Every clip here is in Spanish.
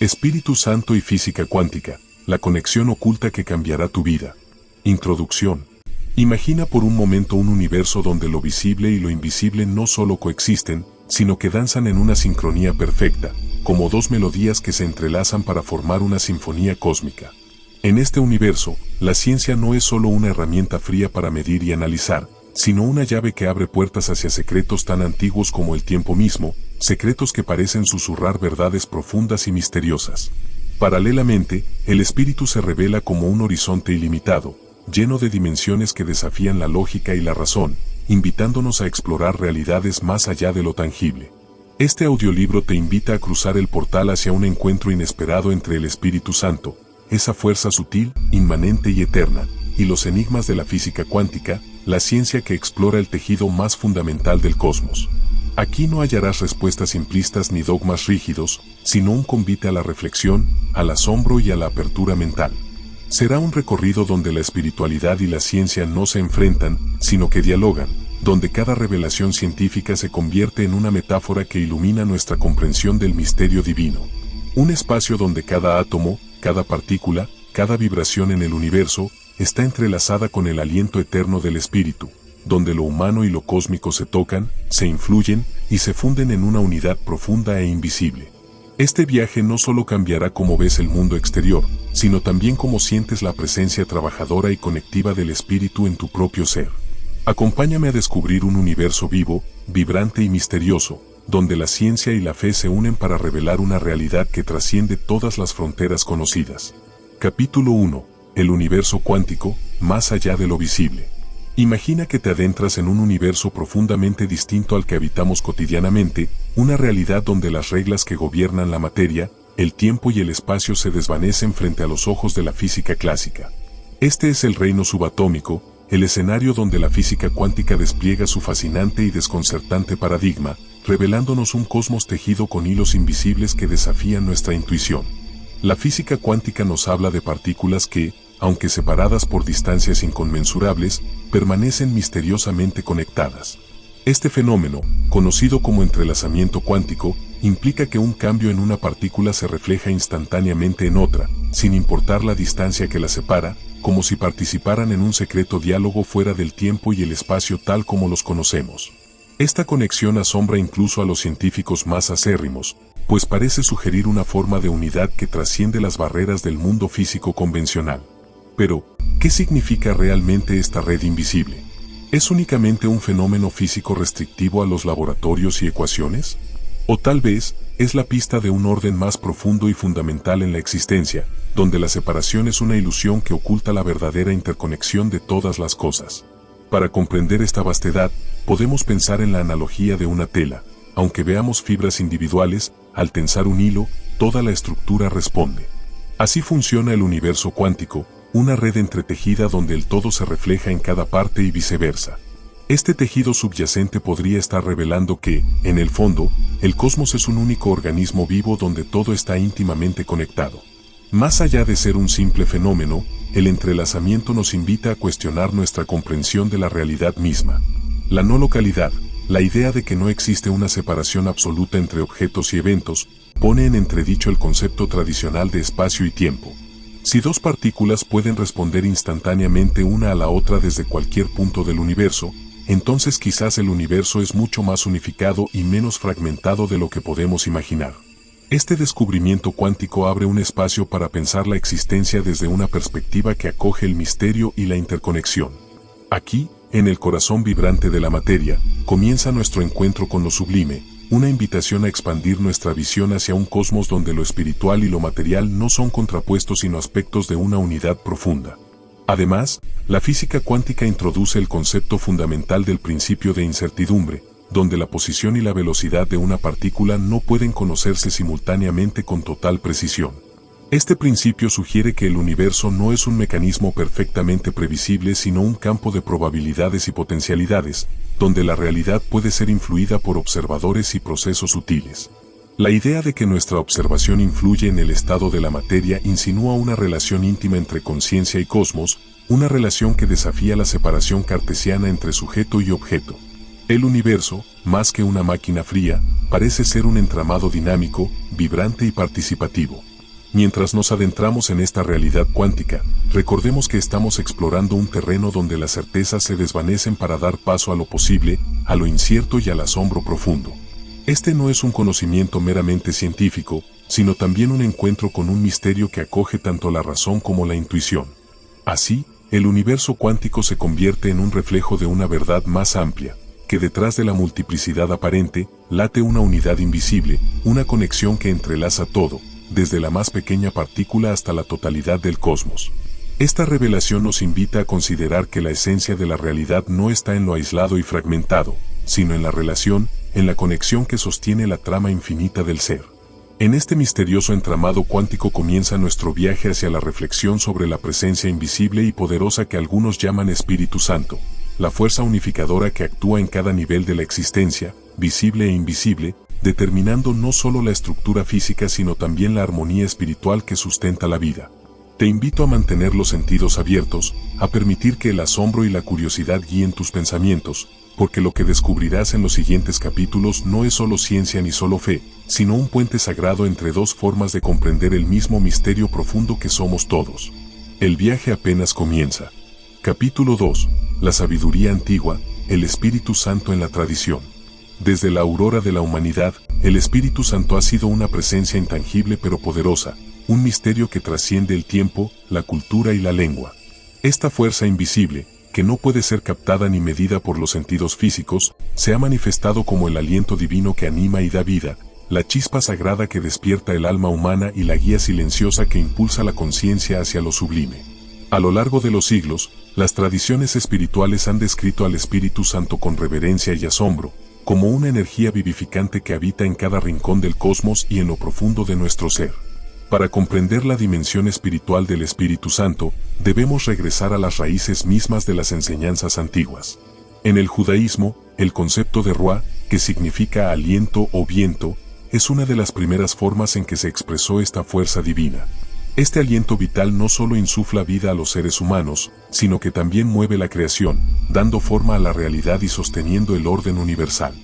Espíritu Santo y física cuántica, la conexión oculta que cambiará tu vida. Introducción. Imagina por un momento un universo donde lo visible y lo invisible no solo coexisten, sino que danzan en una sincronía perfecta, como dos melodías que se entrelazan para formar una sinfonía cósmica. En este universo, la ciencia no es solo una herramienta fría para medir y analizar, sino una llave que abre puertas hacia secretos tan antiguos como el tiempo mismo, secretos que parecen susurrar verdades profundas y misteriosas. Paralelamente, el espíritu se revela como un horizonte ilimitado, lleno de dimensiones que desafían la lógica y la razón, invitándonos a explorar realidades más allá de lo tangible. Este audiolibro te invita a cruzar el portal hacia un encuentro inesperado entre el Espíritu Santo, esa fuerza sutil, inmanente y eterna, y los enigmas de la física cuántica, la ciencia que explora el tejido más fundamental del cosmos. Aquí no hallarás respuestas simplistas ni dogmas rígidos, sino un convite a la reflexión, al asombro y a la apertura mental. Será un recorrido donde la espiritualidad y la ciencia no se enfrentan, sino que dialogan, donde cada revelación científica se convierte en una metáfora que ilumina nuestra comprensión del misterio divino. Un espacio donde cada átomo, cada partícula, cada vibración en el universo, está entrelazada con el aliento eterno del espíritu, donde lo humano y lo cósmico se tocan, se influyen y se funden en una unidad profunda e invisible. Este viaje no solo cambiará cómo ves el mundo exterior, sino también cómo sientes la presencia trabajadora y conectiva del espíritu en tu propio ser. Acompáñame a descubrir un universo vivo, vibrante y misterioso, donde la ciencia y la fe se unen para revelar una realidad que trasciende todas las fronteras conocidas. Capítulo 1. El universo cuántico, más allá de lo visible. Imagina que te adentras en un universo profundamente distinto al que habitamos cotidianamente, una realidad donde las reglas que gobiernan la materia, el tiempo y el espacio se desvanecen frente a los ojos de la física clásica. Este es el reino subatómico, el escenario donde la física cuántica despliega su fascinante y desconcertante paradigma, revelándonos un cosmos tejido con hilos invisibles que desafían nuestra intuición. La física cuántica nos habla de partículas que, aunque separadas por distancias inconmensurables, permanecen misteriosamente conectadas. Este fenómeno, conocido como entrelazamiento cuántico, implica que un cambio en una partícula se refleja instantáneamente en otra, sin importar la distancia que la separa, como si participaran en un secreto diálogo fuera del tiempo y el espacio tal como los conocemos. Esta conexión asombra incluso a los científicos más acérrimos, pues parece sugerir una forma de unidad que trasciende las barreras del mundo físico convencional. Pero, ¿qué significa realmente esta red invisible? ¿Es únicamente un fenómeno físico restrictivo a los laboratorios y ecuaciones? O tal vez, es la pista de un orden más profundo y fundamental en la existencia, donde la separación es una ilusión que oculta la verdadera interconexión de todas las cosas. Para comprender esta vastedad, podemos pensar en la analogía de una tela. Aunque veamos fibras individuales, al tensar un hilo, toda la estructura responde. Así funciona el universo cuántico, una red entretejida donde el todo se refleja en cada parte y viceversa. Este tejido subyacente podría estar revelando que, en el fondo, el cosmos es un único organismo vivo donde todo está íntimamente conectado. Más allá de ser un simple fenómeno, el entrelazamiento nos invita a cuestionar nuestra comprensión de la realidad misma. La no localidad, la idea de que no existe una separación absoluta entre objetos y eventos, pone en entredicho el concepto tradicional de espacio y tiempo. Si dos partículas pueden responder instantáneamente una a la otra desde cualquier punto del universo, entonces quizás el universo es mucho más unificado y menos fragmentado de lo que podemos imaginar. Este descubrimiento cuántico abre un espacio para pensar la existencia desde una perspectiva que acoge el misterio y la interconexión. Aquí, en el corazón vibrante de la materia, comienza nuestro encuentro con lo sublime, una invitación a expandir nuestra visión hacia un cosmos donde lo espiritual y lo material no son contrapuestos sino aspectos de una unidad profunda. Además, la física cuántica introduce el concepto fundamental del principio de incertidumbre, donde la posición y la velocidad de una partícula no pueden conocerse simultáneamente con total precisión. Este principio sugiere que el universo no es un mecanismo perfectamente previsible sino un campo de probabilidades y potencialidades, donde la realidad puede ser influida por observadores y procesos sutiles. La idea de que nuestra observación influye en el estado de la materia insinúa una relación íntima entre conciencia y cosmos, una relación que desafía la separación cartesiana entre sujeto y objeto. El universo, más que una máquina fría, parece ser un entramado dinámico, vibrante y participativo. Mientras nos adentramos en esta realidad cuántica, recordemos que estamos explorando un terreno donde las certezas se desvanecen para dar paso a lo posible, a lo incierto y al asombro profundo. Este no es un conocimiento meramente científico, sino también un encuentro con un misterio que acoge tanto la razón como la intuición. Así, el universo cuántico se convierte en un reflejo de una verdad más amplia, que detrás de la multiplicidad aparente, late una unidad invisible, una conexión que entrelaza todo, desde la más pequeña partícula hasta la totalidad del cosmos. Esta revelación nos invita a considerar que la esencia de la realidad no está en lo aislado y fragmentado, sino en la relación, en la conexión que sostiene la trama infinita del ser. En este misterioso entramado cuántico comienza nuestro viaje hacia la reflexión sobre la presencia invisible y poderosa que algunos llaman Espíritu Santo, la fuerza unificadora que actúa en cada nivel de la existencia, visible e invisible, determinando no solo la estructura física sino también la armonía espiritual que sustenta la vida. Te invito a mantener los sentidos abiertos, a permitir que el asombro y la curiosidad guíen tus pensamientos, porque lo que descubrirás en los siguientes capítulos no es solo ciencia ni solo fe, sino un puente sagrado entre dos formas de comprender el mismo misterio profundo que somos todos. El viaje apenas comienza. Capítulo 2. La sabiduría antigua, el Espíritu Santo en la tradición. Desde la aurora de la humanidad, el Espíritu Santo ha sido una presencia intangible pero poderosa, un misterio que trasciende el tiempo, la cultura y la lengua. Esta fuerza invisible, que no puede ser captada ni medida por los sentidos físicos, se ha manifestado como el aliento divino que anima y da vida, la chispa sagrada que despierta el alma humana y la guía silenciosa que impulsa la conciencia hacia lo sublime. A lo largo de los siglos, las tradiciones espirituales han descrito al Espíritu Santo con reverencia y asombro, como una energía vivificante que habita en cada rincón del cosmos y en lo profundo de nuestro ser. Para comprender la dimensión espiritual del Espíritu Santo, debemos regresar a las raíces mismas de las enseñanzas antiguas. En el judaísmo, el concepto de Ruá, que significa aliento o viento, es una de las primeras formas en que se expresó esta fuerza divina. Este aliento vital no solo insufla vida a los seres humanos, sino que también mueve la creación, dando forma a la realidad y sosteniendo el orden universal.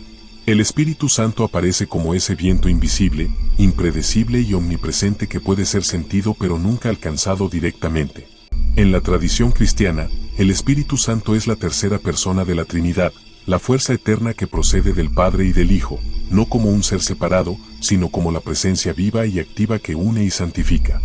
El Espíritu Santo aparece como ese viento invisible, impredecible y omnipresente que puede ser sentido pero nunca alcanzado directamente. En la tradición cristiana, el Espíritu Santo es la tercera persona de la Trinidad, la fuerza eterna que procede del Padre y del Hijo, no como un ser separado, sino como la presencia viva y activa que une y santifica.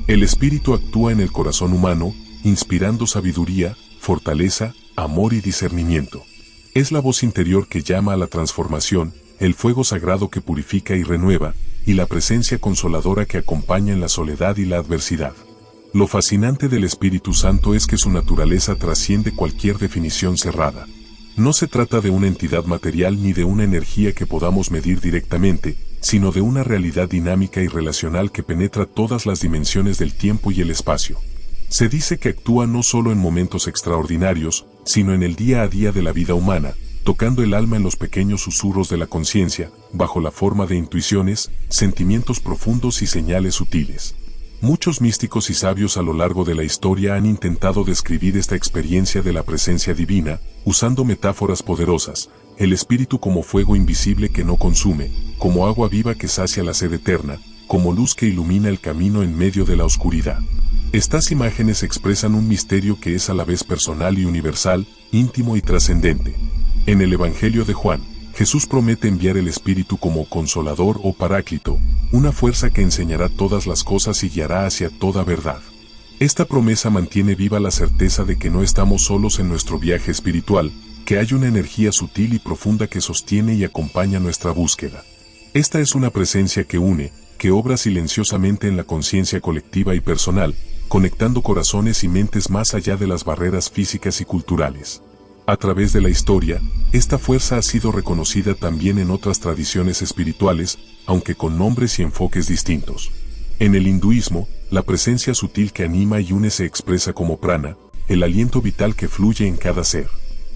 El Espíritu actúa en el corazón humano, inspirando sabiduría, fortaleza, amor y discernimiento. Es la voz interior que llama a la transformación, el fuego sagrado que purifica y renueva, y la presencia consoladora que acompaña en la soledad y la adversidad. Lo fascinante del Espíritu Santo es que su naturaleza trasciende cualquier definición cerrada. No se trata de una entidad material ni de una energía que podamos medir directamente, sino de una realidad dinámica y relacional que penetra todas las dimensiones del tiempo y el espacio. Se dice que actúa no solo en momentos extraordinarios, sino en el día a día de la vida humana, tocando el alma en los pequeños susurros de la conciencia, bajo la forma de intuiciones, sentimientos profundos y señales sutiles. Muchos místicos y sabios a lo largo de la historia han intentado describir esta experiencia de la presencia divina, usando metáforas poderosas, el espíritu como fuego invisible que no consume, como agua viva que sacia la sed eterna, como luz que ilumina el camino en medio de la oscuridad. Estas imágenes expresan un misterio que es a la vez personal y universal, íntimo y trascendente. En el Evangelio de Juan, Jesús promete enviar el Espíritu como consolador o paráclito, una fuerza que enseñará todas las cosas y guiará hacia toda verdad. Esta promesa mantiene viva la certeza de que no estamos solos en nuestro viaje espiritual, que hay una energía sutil y profunda que sostiene y acompaña nuestra búsqueda. Esta es una presencia que une, que obra silenciosamente en la conciencia colectiva y personal, conectando corazones y mentes más allá de las barreras físicas y culturales. A través de la historia, esta fuerza ha sido reconocida también en otras tradiciones espirituales, aunque con nombres y enfoques distintos. En el hinduismo, la presencia sutil que anima y une se expresa como prana, el aliento vital que fluye en cada ser.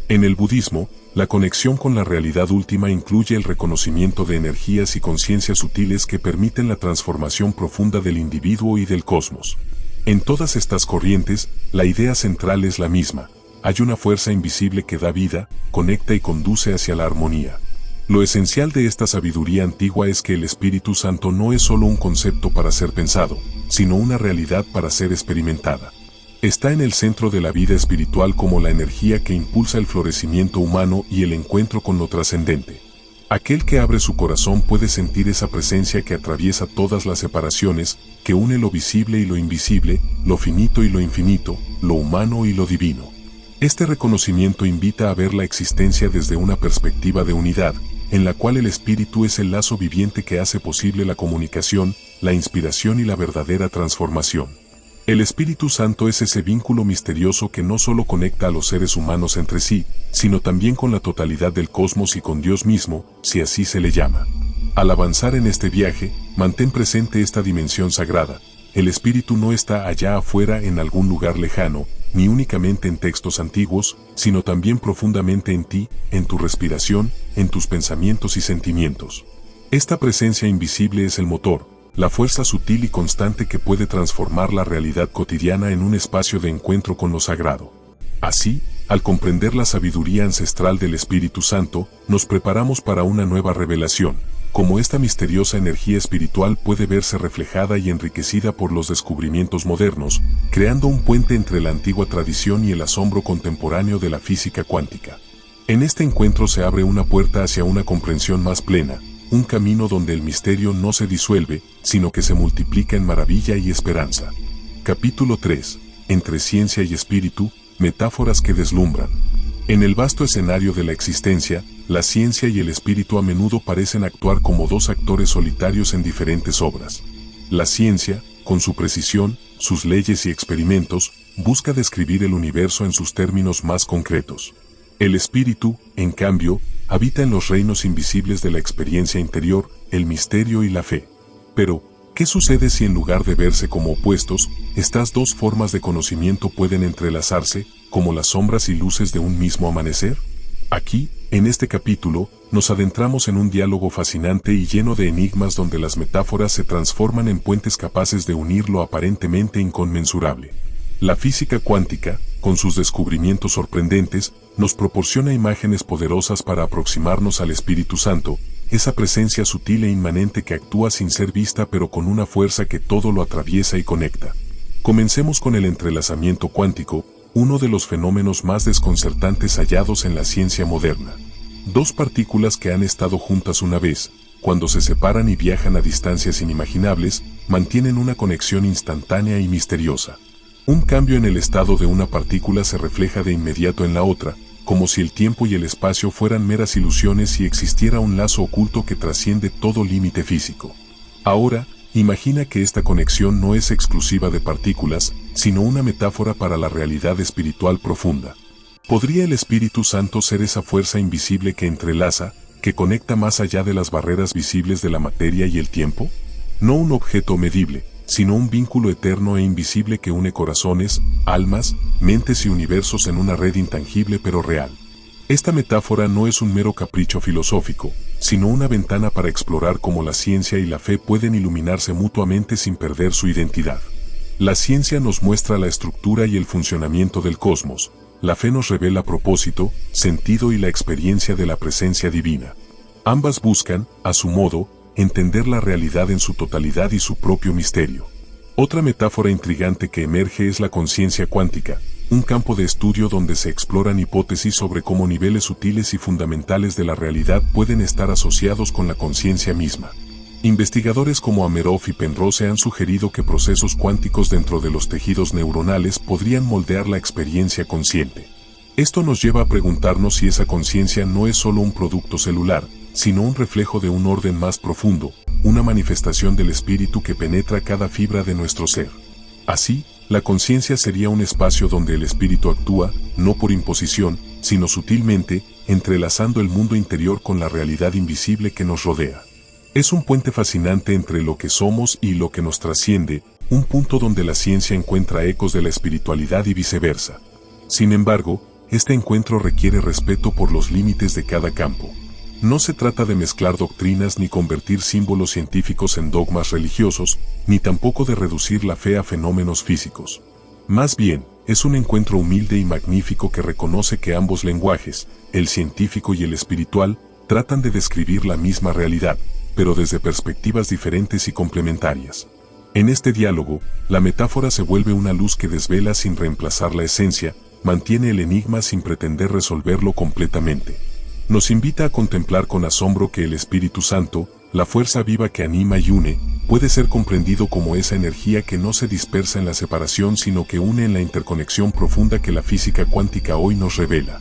En el budismo, la conexión con la realidad última incluye el reconocimiento de energías y conciencias sutiles que permiten la transformación profunda del individuo y del cosmos. En todas estas corrientes, la idea central es la misma. Hay una fuerza invisible que da vida, conecta y conduce hacia la armonía. Lo esencial de esta sabiduría antigua es que el Espíritu Santo no es solo un concepto para ser pensado, sino una realidad para ser experimentada. Está en el centro de la vida espiritual como la energía que impulsa el florecimiento humano y el encuentro con lo trascendente. Aquel que abre su corazón puede sentir esa presencia que atraviesa todas las separaciones, que une lo visible y lo invisible, lo finito y lo infinito, lo humano y lo divino. Este reconocimiento invita a ver la existencia desde una perspectiva de unidad, en la cual el espíritu es el lazo viviente que hace posible la comunicación, la inspiración y la verdadera transformación. El Espíritu Santo es ese vínculo misterioso que no solo conecta a los seres humanos entre sí, sino también con la totalidad del cosmos y con Dios mismo, si así se le llama. Al avanzar en este viaje, mantén presente esta dimensión sagrada. El Espíritu no está allá afuera en algún lugar lejano, ni únicamente en textos antiguos, sino también profundamente en ti, en tu respiración, en tus pensamientos y sentimientos. Esta presencia invisible es el motor, la fuerza sutil y constante que puede transformar la realidad cotidiana en un espacio de encuentro con lo sagrado. Así, al comprender la sabiduría ancestral del Espíritu Santo, nos preparamos para una nueva revelación, cómo esta misteriosa energía espiritual puede verse reflejada y enriquecida por los descubrimientos modernos, creando un puente entre la antigua tradición y el asombro contemporáneo de la física cuántica. En este encuentro se abre una puerta hacia una comprensión más plena, un camino donde el misterio no se disuelve, sino que se multiplica en maravilla y esperanza. Capítulo 3. Entre ciencia y espíritu, metáforas que deslumbran. En el vasto escenario de la existencia, la ciencia y el espíritu a menudo parecen actuar como dos actores solitarios en diferentes obras. La ciencia, con su precisión, sus leyes y experimentos, busca describir el universo en sus términos más concretos. El espíritu, en cambio, habita en los reinos invisibles de la experiencia interior, el misterio y la fe. Pero, ¿qué sucede si en lugar de verse como opuestos, estas dos formas de conocimiento pueden entrelazarse, como las sombras y luces de un mismo amanecer? Aquí, en este capítulo, nos adentramos en un diálogo fascinante y lleno de enigmas donde las metáforas se transforman en puentes capaces de unir lo aparentemente inconmensurable. La física cuántica, con sus descubrimientos sorprendentes, nos proporciona imágenes poderosas para aproximarnos al Espíritu Santo, esa presencia sutil e inmanente que actúa sin ser vista pero con una fuerza que todo lo atraviesa y conecta. Comencemos con el entrelazamiento cuántico, uno de los fenómenos más desconcertantes hallados en la ciencia moderna. Dos partículas que han estado juntas una vez, cuando se separan y viajan a distancias inimaginables, mantienen una conexión instantánea y misteriosa. Un cambio en el estado de una partícula se refleja de inmediato en la otra, como si el tiempo y el espacio fueran meras ilusiones y existiera un lazo oculto que trasciende todo límite físico. Ahora, imagina que esta conexión no es exclusiva de partículas, sino una metáfora para la realidad espiritual profunda. ¿Podría el Espíritu Santo ser esa fuerza invisible que entrelaza, que conecta más allá de las barreras visibles de la materia y el tiempo? No un objeto medible, sino un vínculo eterno e invisible que une corazones, almas, mentes y universos en una red intangible pero real. Esta metáfora no es un mero capricho filosófico, sino una ventana para explorar cómo la ciencia y la fe pueden iluminarse mutuamente sin perder su identidad. La ciencia nos muestra la estructura y el funcionamiento del cosmos, la fe nos revela propósito, sentido y la experiencia de la presencia divina. Ambas buscan, a su modo, entender la realidad en su totalidad y su propio misterio. Otra metáfora intrigante que emerge es la conciencia cuántica, un campo de estudio donde se exploran hipótesis sobre cómo niveles sutiles y fundamentales de la realidad pueden estar asociados con la conciencia misma. Investigadores como Amerov y Penrose han sugerido que procesos cuánticos dentro de los tejidos neuronales podrían moldear la experiencia consciente. Esto nos lleva a preguntarnos si esa conciencia no es solo un producto celular, sino un reflejo de un orden más profundo, una manifestación del espíritu que penetra cada fibra de nuestro ser. Así, la conciencia sería un espacio donde el espíritu actúa, no por imposición, sino sutilmente, entrelazando el mundo interior con la realidad invisible que nos rodea. Es un puente fascinante entre lo que somos y lo que nos trasciende, un punto donde la ciencia encuentra ecos de la espiritualidad y viceversa. Sin embargo, este encuentro requiere respeto por los límites de cada campo. No se trata de mezclar doctrinas ni convertir símbolos científicos en dogmas religiosos, ni tampoco de reducir la fe a fenómenos físicos. Más bien, es un encuentro humilde y magnífico que reconoce que ambos lenguajes, el científico y el espiritual, tratan de describir la misma realidad, pero desde perspectivas diferentes y complementarias. En este diálogo, la metáfora se vuelve una luz que desvela sin reemplazar la esencia, mantiene el enigma sin pretender resolverlo completamente. Nos invita a contemplar con asombro que el Espíritu Santo, la fuerza viva que anima y une, puede ser comprendido como esa energía que no se dispersa en la separación sino que une en la interconexión profunda que la física cuántica hoy nos revela.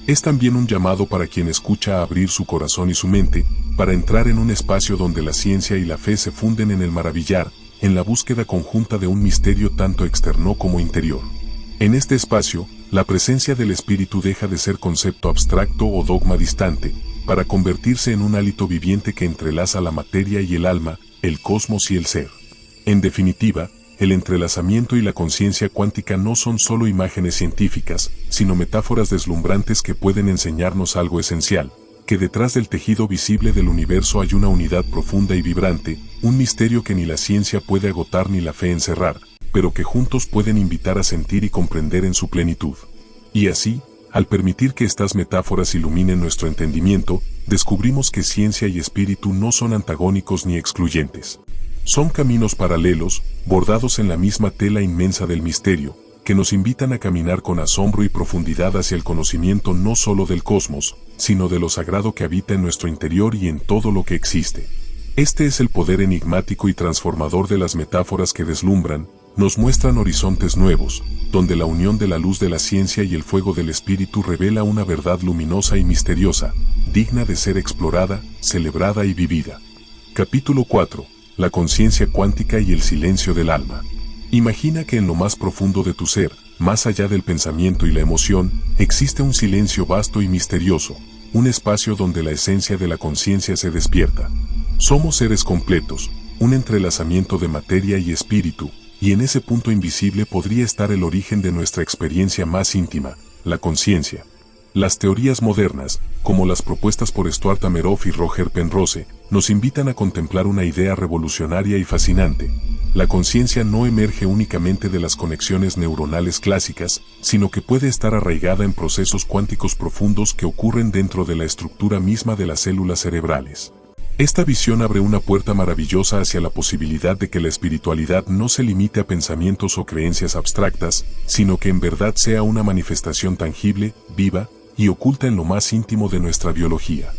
Es también un llamado para quien escucha a abrir su corazón y su mente, para entrar en un espacio donde la ciencia y la fe se funden en el maravillar, en la búsqueda conjunta de un misterio tanto externo como interior. En este espacio, la presencia del Espíritu deja de ser concepto abstracto o dogma distante, para convertirse en un hálito viviente que entrelaza la materia y el alma, el cosmos y el ser. En definitiva, el entrelazamiento y la conciencia cuántica no son solo imágenes científicas, sino metáforas deslumbrantes que pueden enseñarnos algo esencial, que detrás del tejido visible del universo hay una unidad profunda y vibrante, un misterio que ni la ciencia puede agotar ni la fe encerrar, pero que juntos pueden invitar a sentir y comprender en su plenitud. Y así, al permitir que estas metáforas iluminen nuestro entendimiento, descubrimos que ciencia y espíritu no son antagónicos ni excluyentes. Son caminos paralelos, bordados en la misma tela inmensa del misterio, que nos invitan a caminar con asombro y profundidad hacia el conocimiento no solo del cosmos, sino de lo sagrado que habita en nuestro interior y en todo lo que existe. Este es el poder enigmático y transformador de las metáforas que deslumbran, nos muestran horizontes nuevos, donde la unión de la luz de la ciencia y el fuego del espíritu revela una verdad luminosa y misteriosa, digna de ser explorada, celebrada y vivida. Capítulo 4. La conciencia cuántica y el silencio del alma. Imagina que en lo más profundo de tu ser, más allá del pensamiento y la emoción, existe un silencio vasto y misterioso, un espacio donde la esencia de la conciencia se despierta. Somos seres completos, un entrelazamiento de materia y espíritu, y en ese punto invisible podría estar el origen de nuestra experiencia más íntima, la conciencia. Las teorías modernas, como las propuestas por Stuart Ameroff y Roger Penrose, nos invitan a contemplar una idea revolucionaria y fascinante. La conciencia no emerge únicamente de las conexiones neuronales clásicas, sino que puede estar arraigada en procesos cuánticos profundos que ocurren dentro de la estructura misma de las células cerebrales. Esta visión abre una puerta maravillosa hacia la posibilidad de que la espiritualidad no se limite a pensamientos o creencias abstractas, sino que en verdad sea una manifestación tangible, viva y oculta en lo más íntimo de nuestra biología.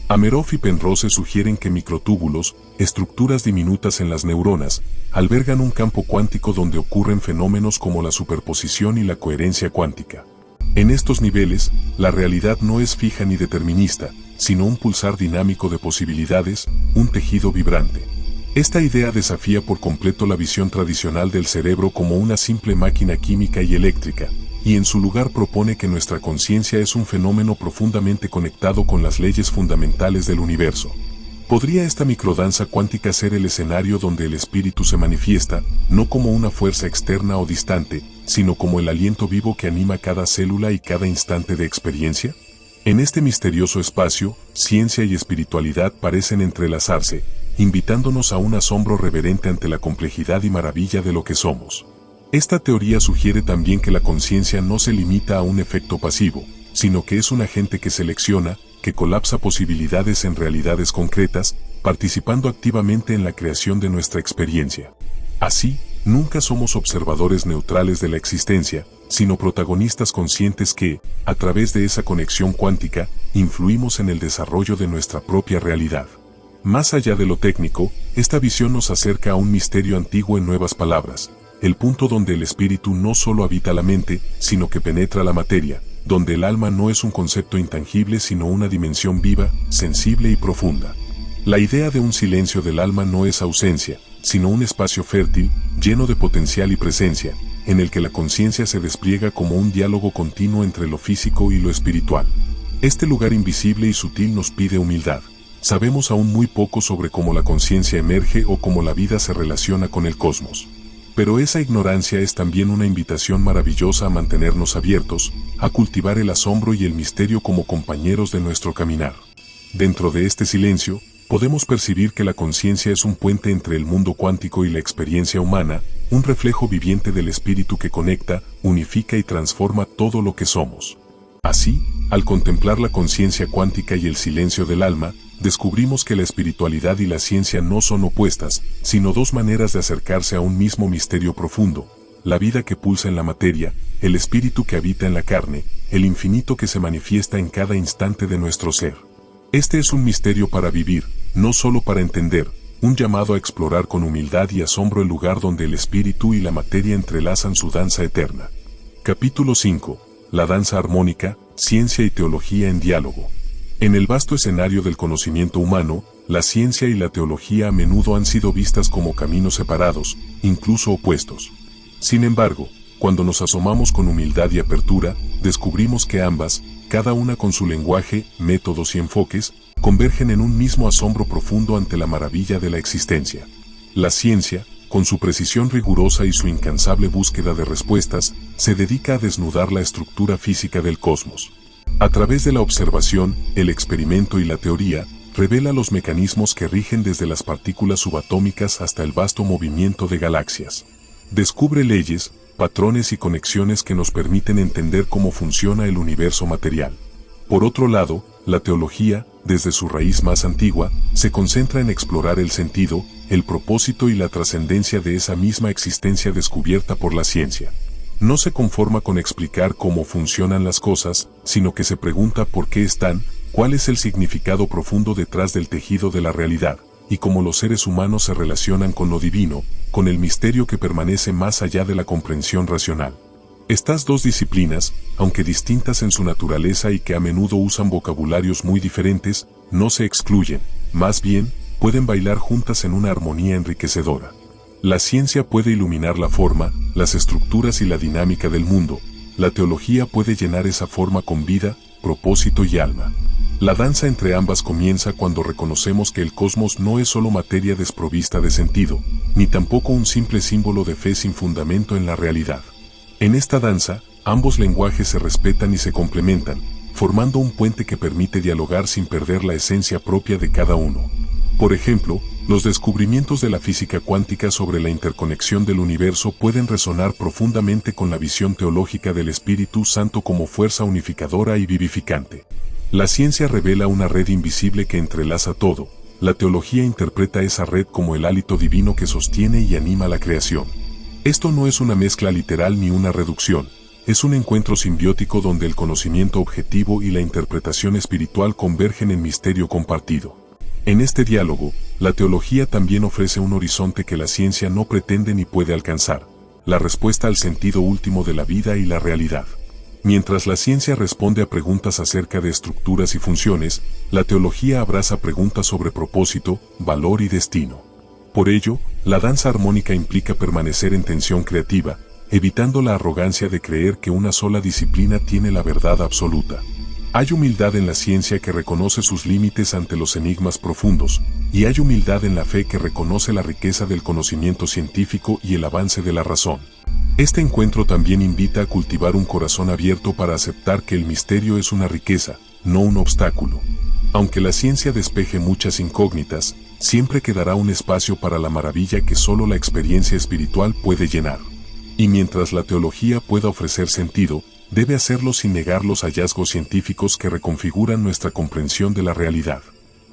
Ameroff y Penrose sugieren que microtúbulos, estructuras diminutas en las neuronas, albergan un campo cuántico donde ocurren fenómenos como la superposición y la coherencia cuántica. En estos niveles, la realidad no es fija ni determinista, sino un pulsar dinámico de posibilidades, un tejido vibrante. Esta idea desafía por completo la visión tradicional del cerebro como una simple máquina química y eléctrica, y en su lugar propone que nuestra conciencia es un fenómeno profundamente conectado con las leyes fundamentales del universo. ¿Podría esta microdanza cuántica ser el escenario donde el espíritu se manifiesta, no como una fuerza externa o distante, sino como el aliento vivo que anima cada célula y cada instante de experiencia? En este misterioso espacio, ciencia y espiritualidad parecen entrelazarse, invitándonos a un asombro reverente ante la complejidad y maravilla de lo que somos. Esta teoría sugiere también que la conciencia no se limita a un efecto pasivo, sino que es un agente que selecciona, que colapsa posibilidades en realidades concretas, participando activamente en la creación de nuestra experiencia. Así, nunca somos observadores neutrales de la existencia, sino protagonistas conscientes que, a través de esa conexión cuántica, influimos en el desarrollo de nuestra propia realidad. Más allá de lo técnico, esta visión nos acerca a un misterio antiguo en nuevas palabras, el punto donde el espíritu no solo habita la mente, sino que penetra la materia, donde el alma no es un concepto intangible sino una dimensión viva, sensible y profunda. La idea de un silencio del alma no es ausencia, sino un espacio fértil, lleno de potencial y presencia, en el que la conciencia se despliega como un diálogo continuo entre lo físico y lo espiritual. Este lugar invisible y sutil nos pide humildad. Sabemos aún muy poco sobre cómo la conciencia emerge o cómo la vida se relaciona con el cosmos. Pero esa ignorancia es también una invitación maravillosa a mantenernos abiertos, a cultivar el asombro y el misterio como compañeros de nuestro caminar. Dentro de este silencio, podemos percibir que la conciencia es un puente entre el mundo cuántico y la experiencia humana, un reflejo viviente del espíritu que conecta, unifica y transforma todo lo que somos. Así, al contemplar la conciencia cuántica y el silencio del alma, descubrimos que la espiritualidad y la ciencia no son opuestas, sino dos maneras de acercarse a un mismo misterio profundo: la vida que pulsa en la materia, el espíritu que habita en la carne, el infinito que se manifiesta en cada instante de nuestro ser. Este es un misterio para vivir, no solo para entender, un llamado a explorar con humildad y asombro el lugar donde el espíritu y la materia entrelazan su danza eterna. Capítulo 5. La danza armónica, ciencia y teología en diálogo. En el vasto escenario del conocimiento humano, la ciencia y la teología a menudo han sido vistas como caminos separados, incluso opuestos. Sin embargo, cuando nos asomamos con humildad y apertura, descubrimos que ambas, cada una con su lenguaje, métodos y enfoques, convergen en un mismo asombro profundo ante la maravilla de la existencia. La ciencia, con su precisión rigurosa y su incansable búsqueda de respuestas, se dedica a desnudar la estructura física del cosmos. A través de la observación, el experimento y la teoría, revela los mecanismos que rigen desde las partículas subatómicas hasta el vasto movimiento de galaxias. Descubre leyes, patrones y conexiones que nos permiten entender cómo funciona el universo material. Por otro lado, la teología, desde su raíz más antigua, se concentra en explorar el sentido, el propósito y la trascendencia de esa misma existencia descubierta por la ciencia. No se conforma con explicar cómo funcionan las cosas, sino que se pregunta por qué están, cuál es el significado profundo detrás del tejido de la realidad, y cómo los seres humanos se relacionan con lo divino, con el misterio que permanece más allá de la comprensión racional. Estas dos disciplinas, aunque distintas en su naturaleza y que a menudo usan vocabularios muy diferentes, no se excluyen, más bien, pueden bailar juntas en una armonía enriquecedora. La ciencia puede iluminar la forma, las estructuras y la dinámica del mundo. La teología puede llenar esa forma con vida, propósito y alma. La danza entre ambas comienza cuando reconocemos que el cosmos no es solo materia desprovista de sentido, ni tampoco un simple símbolo de fe sin fundamento en la realidad. En esta danza, ambos lenguajes se respetan y se complementan, formando un puente que permite dialogar sin perder la esencia propia de cada uno. Por ejemplo, los descubrimientos de la física cuántica sobre la interconexión del universo pueden resonar profundamente con la visión teológica del Espíritu Santo como fuerza unificadora y vivificante. La ciencia revela una red invisible que entrelaza todo. La teología interpreta esa red como el hálito divino que sostiene y anima la creación. Esto no es una mezcla literal ni una reducción, es un encuentro simbiótico donde el conocimiento objetivo y la interpretación espiritual convergen en misterio compartido. En este diálogo, la teología también ofrece un horizonte que la ciencia no pretende ni puede alcanzar: la respuesta al sentido último de la vida y la realidad. Mientras la ciencia responde a preguntas acerca de estructuras y funciones, la teología abraza preguntas sobre propósito, valor y destino. Por ello, la danza armónica implica permanecer en tensión creativa, evitando la arrogancia de creer que una sola disciplina tiene la verdad absoluta. Hay humildad en la ciencia que reconoce sus límites ante los enigmas profundos, y hay humildad en la fe que reconoce la riqueza del conocimiento científico y el avance de la razón. Este encuentro también invita a cultivar un corazón abierto para aceptar que el misterio es una riqueza, no un obstáculo. Aunque la ciencia despeje muchas incógnitas, siempre quedará un espacio para la maravilla que solo la experiencia espiritual puede llenar. Y mientras la teología pueda ofrecer sentido, debe hacerlo sin negar los hallazgos científicos que reconfiguran nuestra comprensión de la realidad.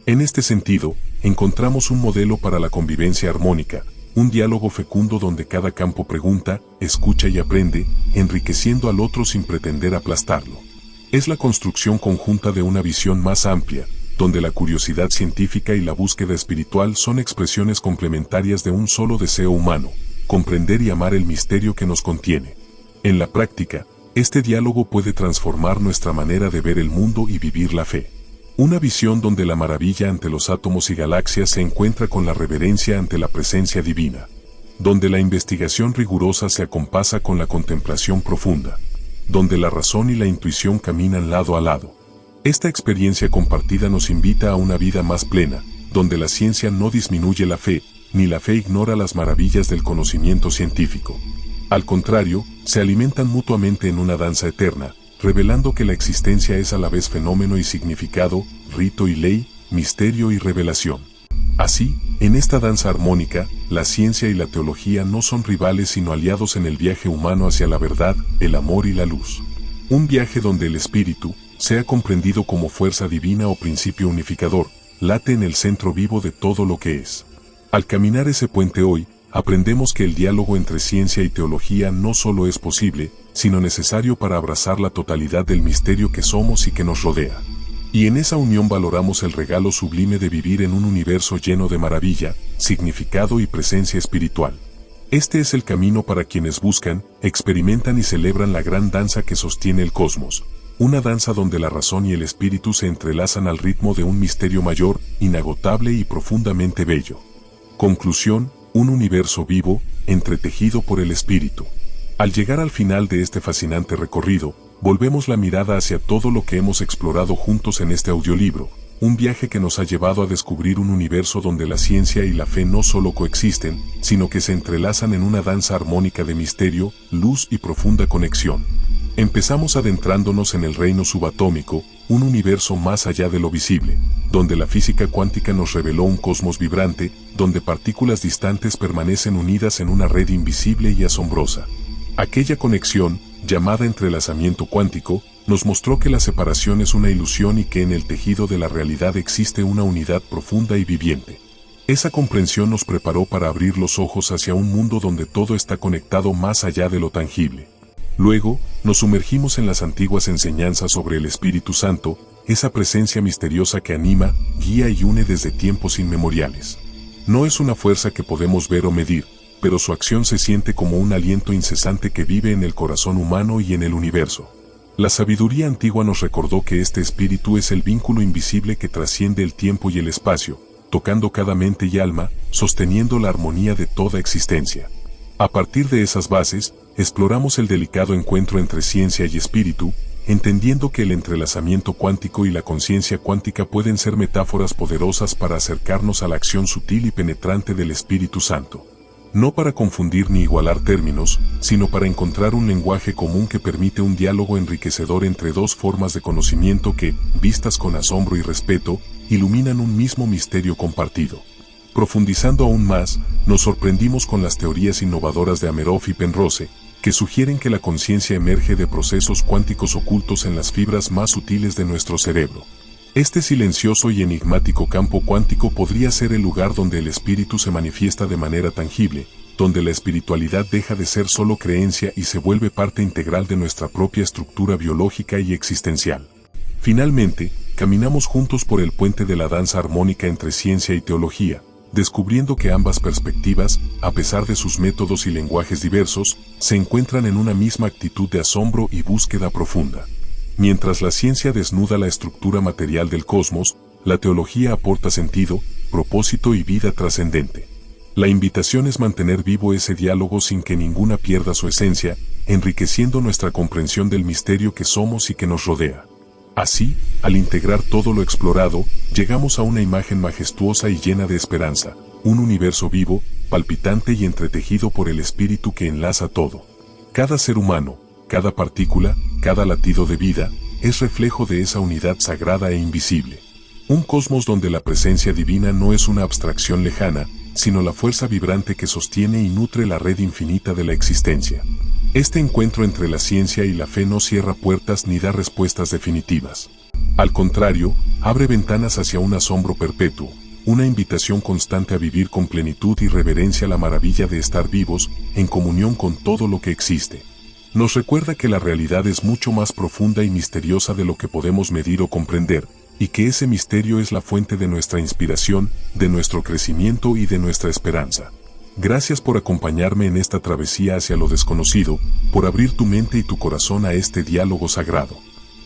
En este sentido, encontramos un modelo para la convivencia armónica, un diálogo fecundo donde cada campo pregunta, escucha y aprende, enriqueciendo al otro sin pretender aplastarlo. Es la construcción conjunta de una visión más amplia, donde la curiosidad científica y la búsqueda espiritual son expresiones complementarias de un solo deseo humano: comprender y amar el misterio que nos contiene. En la práctica, este diálogo puede transformar nuestra manera de ver el mundo y vivir la fe. Una visión donde la maravilla ante los átomos y galaxias se encuentra con la reverencia ante la presencia divina. Donde la investigación rigurosa se acompasa con la contemplación profunda. Donde la razón y la intuición caminan lado a lado. Esta experiencia compartida nos invita a una vida más plena, donde la ciencia no disminuye la fe, ni la fe ignora las maravillas del conocimiento científico. Al contrario, se alimentan mutuamente en una danza eterna, revelando que la existencia es a la vez fenómeno y significado, rito y ley, misterio y revelación. Así, en esta danza armónica, la ciencia y la teología no son rivales sino aliados en el viaje humano hacia la verdad, el amor y la luz. Un viaje donde el espíritu, sea comprendido como fuerza divina o principio unificador, late en el centro vivo de todo lo que es. Al caminar ese puente hoy, aprendemos que el diálogo entre ciencia y teología no solo es posible, sino necesario para abrazar la totalidad del misterio que somos y que nos rodea. Y en esa unión valoramos el regalo sublime de vivir en un universo lleno de maravilla, significado y presencia espiritual. Este es el camino para quienes buscan, experimentan y celebran la gran danza que sostiene el cosmos. Una danza donde la razón y el espíritu se entrelazan al ritmo de un misterio mayor, inagotable y profundamente bello. Conclusión: un universo vivo, entretejido por el espíritu. Al llegar al final de este fascinante recorrido, volvemos la mirada hacia todo lo que hemos explorado juntos en este audiolibro, un viaje que nos ha llevado a descubrir un universo donde la ciencia y la fe no solo coexisten, sino que se entrelazan en una danza armónica de misterio, luz y profunda conexión. Empezamos adentrándonos en el reino subatómico, un universo más allá de lo visible, donde la física cuántica nos reveló un cosmos vibrante, donde partículas distantes permanecen unidas en una red invisible y asombrosa. Aquella conexión, llamada entrelazamiento cuántico, nos mostró que la separación es una ilusión y que en el tejido de la realidad existe una unidad profunda y viviente. Esa comprensión nos preparó para abrir los ojos hacia un mundo donde todo está conectado más allá de lo tangible. Luego, nos sumergimos en las antiguas enseñanzas sobre el Espíritu Santo, esa presencia misteriosa que anima, guía y une desde tiempos inmemoriales. No es una fuerza que podemos ver o medir, pero su acción se siente como un aliento incesante que vive en el corazón humano y en el universo. La sabiduría antigua nos recordó que este espíritu es el vínculo invisible que trasciende el tiempo y el espacio, tocando cada mente y alma, sosteniendo la armonía de toda existencia. A partir de esas bases, exploramos el delicado encuentro entre ciencia y espíritu, entendiendo que el entrelazamiento cuántico y la conciencia cuántica pueden ser metáforas poderosas para acercarnos a la acción sutil y penetrante del Espíritu Santo. No para confundir ni igualar términos, sino para encontrar un lenguaje común que permite un diálogo enriquecedor entre dos formas de conocimiento que, vistas con asombro y respeto, iluminan un mismo misterio compartido. Profundizando aún más, nos sorprendimos con las teorías innovadoras de Amerov y Penrose, que sugieren que la conciencia emerge de procesos cuánticos ocultos en las fibras más sutiles de nuestro cerebro. Este silencioso y enigmático campo cuántico podría ser el lugar donde el espíritu se manifiesta de manera tangible, donde la espiritualidad deja de ser solo creencia y se vuelve parte integral de nuestra propia estructura biológica y existencial. Finalmente, caminamos juntos por el puente de la danza armónica entre ciencia y teología, descubriendo que ambas perspectivas, a pesar de sus métodos y lenguajes diversos, se encuentran en una misma actitud de asombro y búsqueda profunda. Mientras la ciencia desnuda la estructura material del cosmos, la teología aporta sentido, propósito y vida trascendente. La invitación es mantener vivo ese diálogo sin que ninguna pierda su esencia, enriqueciendo nuestra comprensión del misterio que somos y que nos rodea. Así, al integrar todo lo explorado, llegamos a una imagen majestuosa y llena de esperanza, un universo vivo, palpitante y entretejido por el espíritu que enlaza todo. Cada ser humano, cada partícula, cada latido de vida, es reflejo de esa unidad sagrada e invisible. Un cosmos donde la presencia divina no es una abstracción lejana, sino la fuerza vibrante que sostiene y nutre la red infinita de la existencia. Este encuentro entre la ciencia y la fe no cierra puertas ni da respuestas definitivas. Al contrario, abre ventanas hacia un asombro perpetuo, una invitación constante a vivir con plenitud y reverencia la maravilla de estar vivos, en comunión con todo lo que existe. Nos recuerda que la realidad es mucho más profunda y misteriosa de lo que podemos medir o comprender, y que ese misterio es la fuente de nuestra inspiración, de nuestro crecimiento y de nuestra esperanza. Gracias por acompañarme en esta travesía hacia lo desconocido, por abrir tu mente y tu corazón a este diálogo sagrado.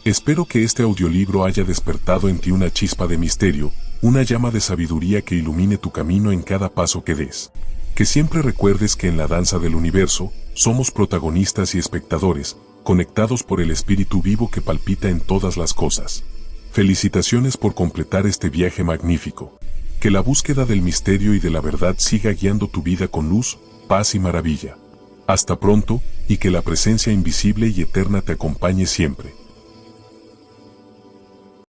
Espero que este audiolibro haya despertado en ti una chispa de misterio, una llama de sabiduría que ilumine tu camino en cada paso que des. Que siempre recuerdes que en la danza del universo, somos protagonistas y espectadores, conectados por el espíritu vivo que palpita en todas las cosas. Felicitaciones por completar este viaje magnífico. Que la búsqueda del misterio y de la verdad siga guiando tu vida con luz, paz y maravilla. Hasta pronto, y que la presencia invisible y eterna te acompañe siempre.